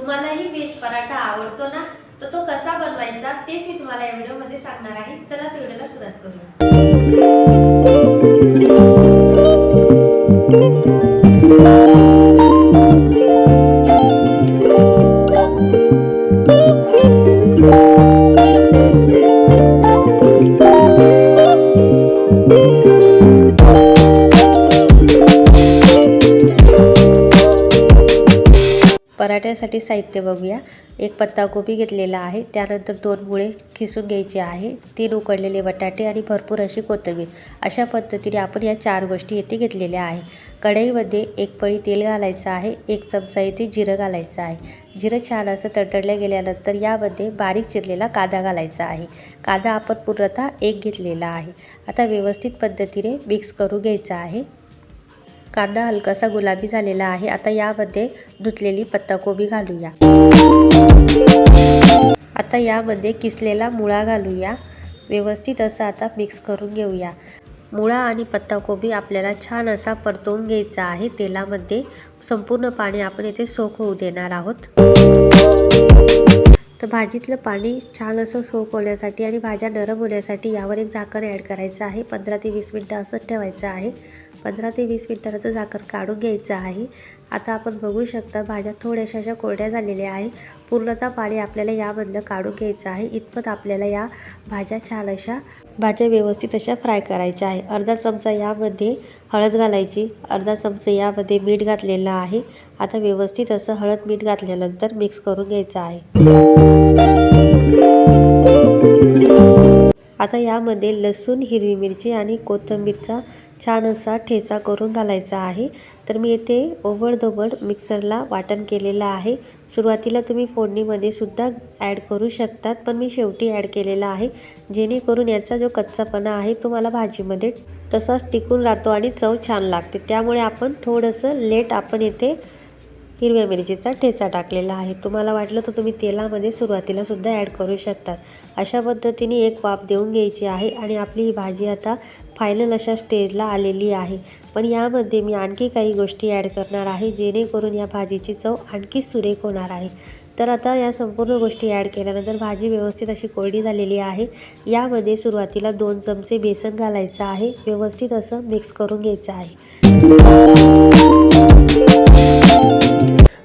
तुम्हालाही व्हेज पराठा आवडतो ना? तर तो कसा बनवायचा तेच मी तुम्हाला या व्हिडिओमध्ये सांगणार आहे. चला तर व्हिडिओला सुरुवात करूया. पराठ्यासाठी साहित्य बघूया. एक पत्ताकोबी घेतलेला आहे, त्यानंतर 2 मुळे खिसून घ्यायचे आहे, 3 उकडलेले बटाटे आणि भरपूर अशी कोथिंबीर. अशा पद्धतीने आपण या 4 गोष्टी येथे घेतलेल्या आहे. कढईमध्ये 1 पळी तेल घालायचं आहे, 1 चमचा येथे जिरं घालायचं आहे. जिरं छान असं तडतडल्या गेल्यानंतर यामध्ये बारीक चिरलेला कांदा घालायचा आहे. कांदा आपण पूर्णतः 1 घेतलेला आहे. आता व्यवस्थित पद्धतीने मिक्स करून घ्यायचा आहे. कांदा हलकासा गुलाबी झालेला आहे. आता यामध्ये धुतलेली पत्ताकोबी घालूया. आता यामध्ये किसलेला मुळा घालूया. व्यवस्थित असं आता मिक्स करून घेऊया. मुळा आणि पत्ताकोबी आपल्याला छान असा परतवून घ्यायचा आहे तेलामध्ये. संपूर्ण पाणी आपण येथे सोक होऊ देणार आहोत. तर भाजीतलं पाणी छान असं सोक होण्यासाठी आणि भाज्या नरम होण्यासाठी यावर एक झाकण ॲड करायचं आहे. 15 ते 20 मिनटं असं ठेवायचं आहे. 15 ते 20 मिनटानंतर झाकण काढून घ्यायचं आहे. आता आपण बघू शकता भाज्या थोड्याशा अशा कोरड्या झालेल्या आहे. पूर्णतः पाणी आपल्याला यामधलं काढून घ्यायचं आहे. इतपत आपल्याला या भाज्या छान अशा व्यवस्थित अशा फ्राय करायच्या आहे. अर्धा चमचा यामध्ये हळद घालायची, अर्धा चमचा यामध्ये मीठ घातलेलं आहे. आता व्यवस्थित असं हळद मीठ घातल्यानंतर मिक्स करून घ्यायचं आहे. आता यामध्ये लसूण, हिरवी मिरची आणि कोथिंबीरचा छान असा ठेचा करून घालायचा आहे. तर मी येथे ओबडधोबड मिक्सरला वाटण केलेलं आहे. सुरुवातीला तुम्ही फोडणीमध्ये सुद्धा ॲड करू शकतात, पण मी शेवटी ॲड केलेला आहे, जेणेकरून याचा जो कच्चापणा आहे तो मला भाजीमध्ये तसाच टिकून राहतो आणि चव छान लागते. त्यामुळे आपण थोडंसं लेट आपण येथे हिरव्या मिरचीचा ठेचा टाकलेला आहे. तुम्हाला वाटलं तर तुम्ही तेलामध्ये सुरुवातीला सुद्धा ॲड करू शकतात. अशा पद्धतीने एक वाफ देऊन घ्यायची आहे आणि आपली ही भाजी आता फायनल अशा स्टेजला आलेली आहे. पण यामध्ये मी आणखी काही गोष्टी ॲड करणार आहे, जेणेकरून या भाजीची चव आणखी सुरेख होणार आहे. तर आता या संपूर्ण गोष्टी ॲड केल्यानंतर भाजी व्यवस्थित अशी कोरडी झालेली आहे. यामध्ये सुरुवातीला 2 चमचे बेसन घालायचं आहे. व्यवस्थित असं मिक्स करून घ्यायचं आहे.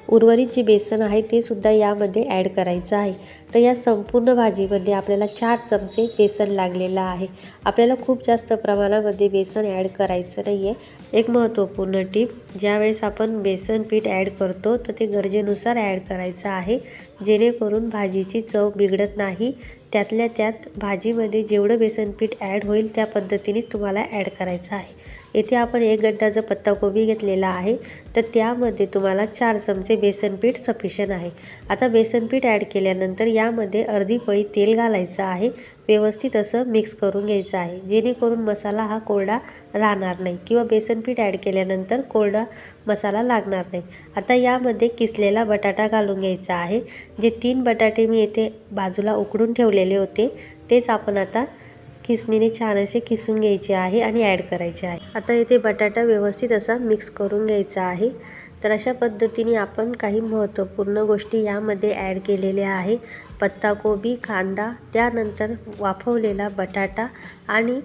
उर्वरित जे बेसन आहे ते सुद्धा यामध्ये ॲड करायचं आहे. तर या संपूर्ण भाजीमध्ये आपल्याला 4 चमचे बेसन लागलेलं आहे. आपल्याला खूप जास्त प्रमाणामध्ये बेसन ॲड करायचं नाही आहे. एक महत्त्वपूर्ण टीप, ज्यावेळेस आपण बेसन पीठ ॲड करतो तर ते गरजेनुसार ॲड करायचं आहे, जेणेकरून भाजीची चव बिघडत नाही. त्यातल्या त्यात भाजीमध्ये जेवढं बेसन पीठ ॲड होईल त्या पद्धतीने तुम्हाला ॲड करायचं आहे. येथे आपण 1 गड्डा जर पत्ताकोबी घेतलेला आहे तर त्यामध्ये तुम्हाला 4 चमचे बेसन पीठ सफिशियंट आहे. आता बेसन पीठ ॲड केल्यानंतर यामध्ये अर्धी पळी तेल घालायचं आहे. व्यवस्थित असं मिक्स करून घ्यायचं आहे, जेणेकरून मसाला हा कोरडा राहणार नाही किंवा बेसन पीठ ॲड केल्यानंतर कोरडा मसाला लागणार नाही. आता यामध्ये किसलेला बटाटा घालून घ्यायचा आहे. जे 3 बटाटे मी येथे बाजूला उकडून ठेवलेले होते तेच आपण आता खिसणीने छान असे खिसून घ्यायचे आहे आणि ॲड करायचे आहे. आता इथे बटाटा व्यवस्थित असा मिक्स करून घ्यायचा आहे. तर अशा पद्धतीने आपण काही महत्त्वपूर्ण गोष्टी यामध्ये ॲड केलेल्या आहे. पत्ताकोबी, कांदा, त्यानंतर वाफवलेला बटाटा आणि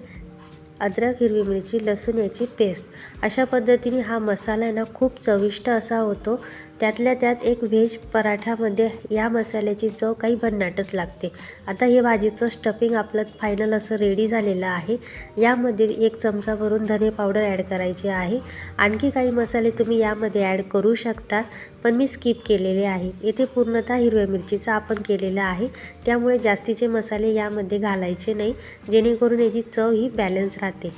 अद्रक, हिरवी मिरची, लसूण याची पेस्ट. अशा पद्धतीने हा मसाला आहे ना खूप चविष्ट असा होतो. त्यातल्या त्यात एक व्हेज पराठ्यामध्ये या मसाल्याची चव काही भन्नाटच लागते. आता हे भाजीचं स्टफिंग आपलं फायनल असं रेडी झालेलं आहे. यामध्ये 1 चमचा भरून धने पावडर ॲड करायची आहे. आणखी काही मसाले तुम्ही यामध्ये ॲड करू शकता, पण मी स्किप केलेले आहे. येथे पूर्णतः हिरव्या मिरचीचा आपण केलेला आहे, त्यामुळे जास्तीचे मसाले यामध्ये घालायचे नाही, जेणेकरून याची चव ही बॅलन्स राहते.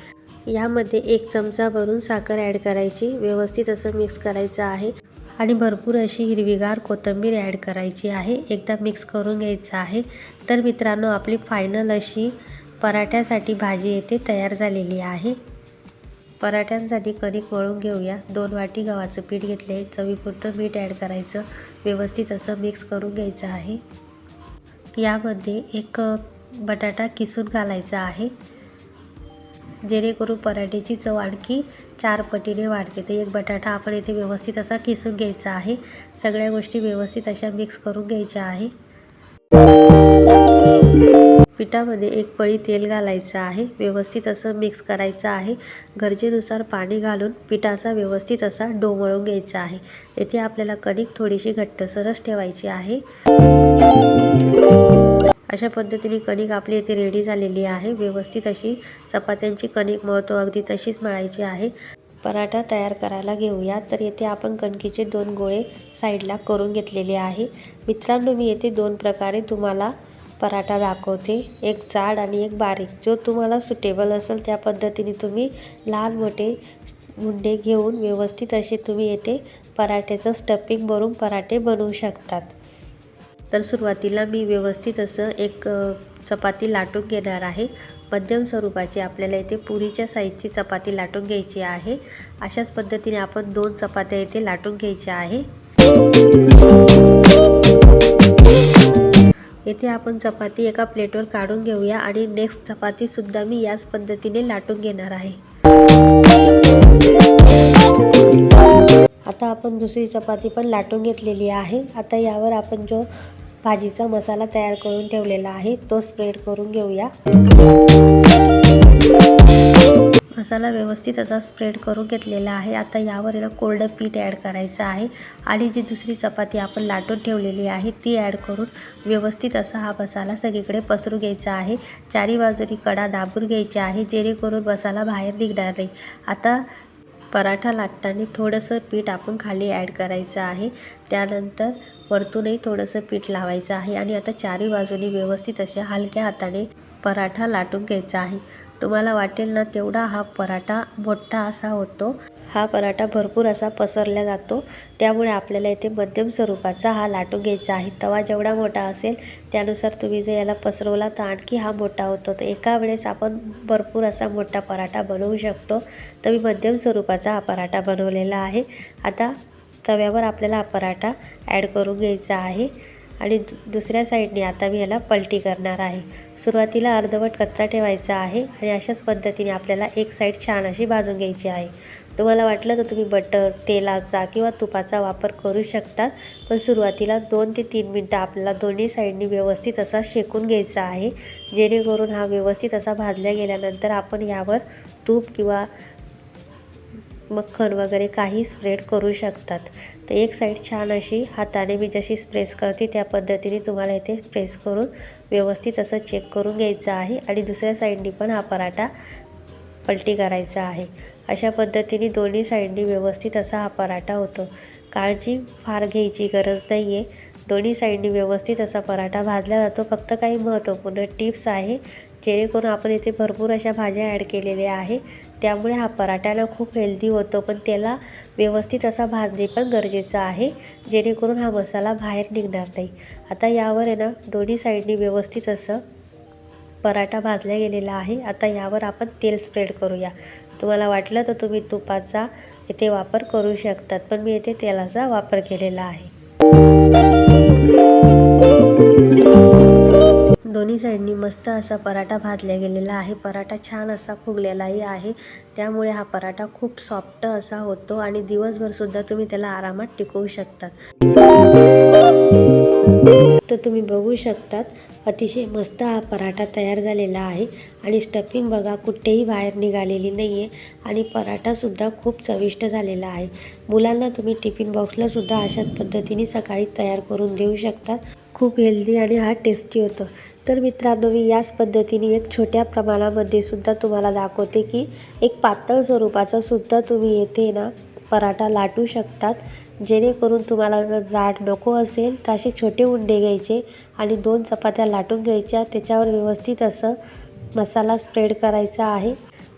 यामध्ये 1 चमचा भरून साखर ॲड करायची. व्यवस्थित असं मिक्स करायचं आहे आणि भरपूर अशी हिरवीगार कोथिंबीर ॲड करायची आहे. एकदा मिक्स करून घ्यायचं आहे. तर मित्रांनो, आपली फायनल अशी पराठ्यासाठी भाजी येथे तयार झालेली आहे. पराठ्यांसाठी कणिक मळून घेऊया. 2 वाटी गव्हाचं पीठ घेतले, चवीपुरतं मीठ ॲड करायचं. व्यवस्थित असं मिक्स करून घ्यायचं आहे. यामध्ये 1 बटाटा किसून घालायचा आहे. जेणेकरून पराठ्याची चव आणखी 4 पटीने वाढते. तर एक बटाटा आपण इथे व्यवस्थित असा किसून घ्यायचा आहे. सगळ्या गोष्टी व्यवस्थित अशा मिक्स करून घ्यायच्या आहे. पिठामध्ये एक पळी तेल घालायचं आहे. व्यवस्थित असं मिक्स करायचं आहे. गरजेनुसार पाणी घालून पिठाचा व्यवस्थित असा डो मळून घ्यायचा आहे. येथे आपल्याला कणिक थोडीशी घट्टसरच ठेवायची आहे. अशा पद्धतीने कणिक आपली इथे रेडी झालेली आहे. व्यवस्थित अशी चपात्यांची कणिक मळतो अगदी तशीच मळायची आहे. पराठा तयार करायला घेऊया. तर येथे आपण कणकीचे 2 गोळे साईडला करून घेतलेले आहे. मित्रांनो, मी येथे 2 प्रकारे तुम्हाला पराठा दाखवते, एक जाड आणि एक बारीक. जो तुम्हाला सुटेबल असेल त्या पद्धतीने तुम्ही लहान मोठे उंडे घेऊन व्यवस्थित असे तुम्ही येथे पराठ्याचं स्टफिंग भरून पराठे बनवू शकतात. तर सुरुवातीला मी व्यवस्थित असं एक चपाती लाटून घेणार आहे. मध्यम स्वरूपाची आपल्याला इथे पुरीच्या साईजची चपाती लाटून घ्यायची आहे. अशाच पद्धतीने आपण 2 चपात्या इथे लाटून घ्यायच्या आहे. येथे आपण चपाती एका प्लेटवर काढून घेऊया आणि नेक्स्ट चपाती सुद्धा मी याच पद्धतीने लाटून घेणार आहे. आता आपण दुसरी चपाती पण लाटून घेतलेली आहे. आता यावर आपण जो भाजीचा मसाला तयार करून ठेवलेला आहे तो स्प्रेड करून घेऊया. मसाला व्यवस्थित असा स्प्रेड करून घेतलेला आहे. आता यावर याला कोरडं पीठ ॲड करायचं आहे आणि जी दुसरी चपाती आपण लाटून ठेवलेली आहे ती ॲड करून व्यवस्थित असा हा मसाला सगळीकडे पसरून घ्यायचा आहे. चारी बाजूनी कडा दाबून घ्यायच्या आहे जेणेकरून मसाला बाहेर निघणार नाही. आता पराठा लाटताना थोडंसं पीठ आपण खाली ॲड करायचं आहे. त्यानंतर वरतूनही थोडंसं पीठ लावायचं आहे आणि आता चारी बाजूनी व्यवस्थित अशा हलक्या हाताने पराठा लाटून घ्यायचा आहे. तुम्हाला वाटेल ना तेवढा हा पराठा मोठा असा होतो. हा पराठा भरपूर असा पसरला जातो. त्यामुळे आपल्याला इथे मध्यम स्वरूपाचा हा लाटून घ्यायचा आहे. तवा जेवढा मोठा असेल त्यानुसार तुम्ही जर याला पसरवला तर आणखी हा मोठा होतो. तर एका वेळेस आपण भरपूर असा मोठा पराठा बनवू शकतो. तर मी मध्यम स्वरूपाचा हा पराठा बनवलेला आहे. आता तव्यावर आपल्याला हा पराठा ॲड करून घ्यायचा आहे आणि दुसऱ्या साईडने आता मी याला पलटी करणार आहे. सुरुवातीला अर्धवट कच्चा ठेवायचा आहे आणि अशाच पद्धतीने आपल्याला एक साईड छान अशी भाजून घ्यायची आहे. तुम्हाला वाटलं तर तुम्ही बटर, तेलाचा किंवा तुपाचा वापर करू शकता. पण सुरुवातीला 2 ते 3 मिनटं आपल्याला दोन्ही साईडनी व्यवस्थित असा शेकून घ्यायचा आहे. जेणेकरून हा व्यवस्थित असा भाजल्या गेल्यानंतर आपण यावर तूप किंवा मक्खन वगैरे काही स्प्रेड करू शकतात. तर एक साईड छान अशी हाताने मी जशी प्रेस करते त्या पद्धतीने तुम्हाला इथे प्रेस करून व्यवस्थित असं चेक करून घ्यायचं आहे आणि दुसऱ्या साईडनी पण हा पराठा पलटी करायचा आहे. अशा पद्धतीने दोन्ही साईडनी व्यवस्थित असा हा पराठा होतो. काळजी फार घ्यायची गरज नाही आहे. दोन्ही साईडनी व्यवस्थित असा पराठा भाजला जातो. फक्त काही महत्त्वपूर्ण टिप्स आहे जेणेकरून आपण इथे भरपूर अशा भाज्या ॲड केलेल्या आहे. त्यामुळे हा पराठ्याला खूप हेल्दी होतो. पण त्याला व्यवस्थित असा भाजणे पण गरजेचं आहे जेणेकरून हा मसाला बाहेर निघणार नाही. आता यावर आहे ना दोन्ही साईडनी व्यवस्थित असं पराठा भाजला गेलेला आहे. आता यावर आपण तेल स्प्रेड करूया. तुम्हाला वाटलं तर तुम्ही तुपाचा इथे वापर करू शकतात. पण मी इथे तेलाचा वापर केलेला आहे. दोन्ही साईडनी मस्त असा पराठा भाजला गेलेला आहे. पराठा छान असा फुगलेलाही आहे. त्यामुळे हा पराठा खूप सॉफ्ट असा होतो आणि दिवसभरसुद्धा तुम्ही त्याला आरामात टिकवू शकतात. तर तुम्ही बघू शकतात अतिशय मस्त हा पराठा तयार झालेला आहे आणि स्टफिंग बघा कुठेही बाहेर निघालेली नाही आहे आणि पराठासुद्धा खूप चविष्ट झालेला आहे. मुलांना तुम्ही टिफिन बॉक्सलासुद्धा अशाच पद्धतीने सकाळी तयार करून देऊ शकतात. खूप हेल्दी आणि हा टेस्टी होतं. तर मित्रांनो, मी याच पद्धतीने एक छोट्या प्रमाणामध्ये सुद्धा तुम्हाला दाखवते की एक पातळ स्वरूपाचा सुद्धा तुम्ही येथे ना पराठा लाटू शकतात. जेणेकरून तुम्हाला जर जाड नको असेल तर असे छोटे उंडे घ्यायचे आणि 2 चपात्या लाटून घ्यायच्या. त्याच्यावर व्यवस्थित असं मसाला स्प्रेड करायचा आहे.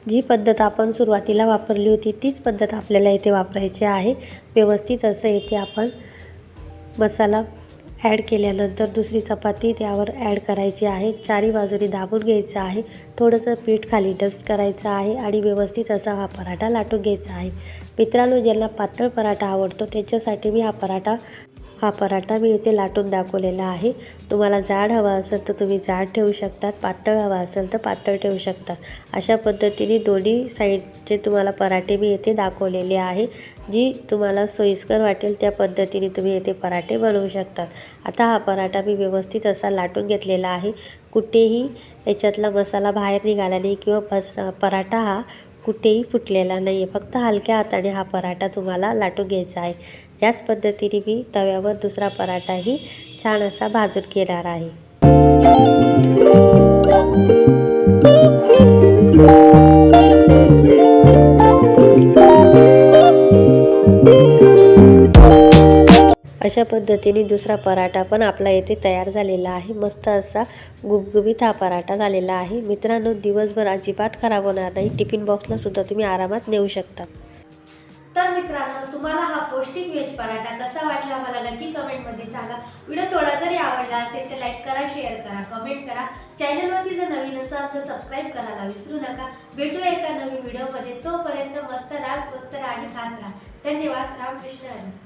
जी पद्धत आपण सुरुवातीला वापरली होती तीच पद्धत आपल्याला इथे वापरायची आहे. व्यवस्थित असं इथे आपण मसाला ॲड केल्यानंतर दुसरी चपाती त्यावर ॲड करायची आहे. चारी बाजूनी दाबून घ्यायचं आहे. थोडंसं पीठ खाली डस्ट करायचं आहे आणि व्यवस्थित असा हा पराठा लाटून घ्यायचा आहे. मित्रांनो, ज्यांना पातळ पराठा आवडतो त्याच्यासाठी मी हा पराठा हा पराठा मी इथे लाटून दाखवलेला आहे। तुम्हाला जाड हवा असेल तर तुम्ही जाड ठेवू शकतात, पातळ हवा असेल तर पातळ ठेवू शकतात। अशा पद्धतीने दोन्ही साईडचे तुम्हाला पराठे मी इथे दाखवलेले आहे। जी तुम्हाला सोयीस्कर वाटेल त्या पद्धतीने तुम्ही इथे पराठे बनवू शकतात। आता हा पराठा मी व्यवस्थित असा लाटून घेतलेला आहे। कुठेही याच्यातला मसाला बाहेर निघाला नाही किंवा पराठा हा कुठेही फुटलेला नाही आहे। फक्त हलक्या हाताने हा पराठा तुम्हाला लाटून घ्यायचा आहे। याच पद्धतीने मी तव्यावर दुसरा पराठाही छान असा भाजून घेणार आहे। अशा पद्धतीने दुसरा पराठा पण आपला येथे तयार झालेला आहे। मस्त असा गुबगुबीत हा पराठा झालेला आहे। मित्रांनो, दिवसभर अजिबात खराब होणार नाही। टिफिन बॉक्सला सुद्धा तुम्ही आरामात नेऊ शकता। तर मित्रांनो, तुम्हाला हा पौष्टिक व्हेज पराठा कसा वाटला मला नक्की कमेंटमध्ये सांगा। व्हिडिओ थोडा जरी आवडला असेल तर लाईक करा, शेअर करा, कमेंट करा। चॅनलवरती जर नवीन असाल तर सबस्क्राईब करायला विसरू नका। भेटूया एका नवीन व्हिडिओमध्ये। तोपर्यंत मस्त राहा, स्वस्त राहा आणि खात राहा। धन्यवाद। रामकृष्ण हरी।